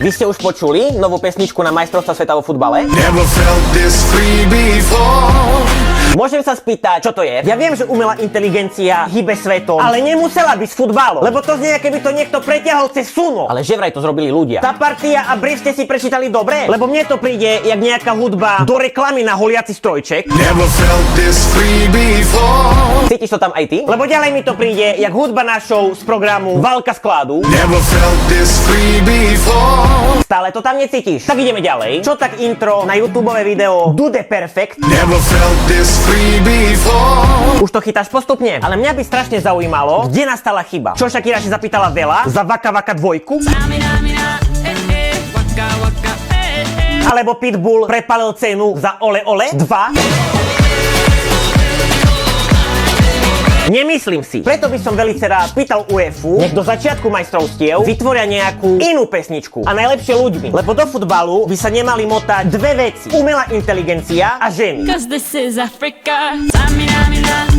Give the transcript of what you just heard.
Vy ste už počuli novú pesničku na majstrovstvá sveta vo futbale? Never felt this free before. Môžem sa spýtať, čo to je? Ja viem, že umelá inteligencia hýbe svetom, ale nemusela byť s futbalom, lebo to znie, keby to niekto preťahol cez suno. Ale že vraj to zrobili ľudia. Tá partia a brief ste si prečítali dobre? Lebo mne to príde, jak nejaká hudba do reklamy na holiaci strojček. Never felt this free before. Cítiš to tam aj ty? Lebo ďalej mi to príde, jak hudba na show z programu Válka skladu. Never felt this free before. Stále to tam necítiš? Tak ideme ďalej. Čo tak intro na YouTubeové video Do the Perfect? Never felt this free before. Už to chytáš postupne, ale mňa by strašne zaujímalo, kde nastala chyba. Čo Shakira si zapýtala veľa za Waka Waka 2? Alebo Pitbull prepalil cenu za Ole Ole 2? Nemyslím si. Preto by som veľmi rád pýtal UEFu, nech do začiatku majstrovstiev vytvoria nejakú inú pesničku. A najlepšie ľuďmi. Lebo do futbalu by sa nemali motať dve veci. Umelá inteligencia a ženy. 'Cause this is Africa. Tamina, mina.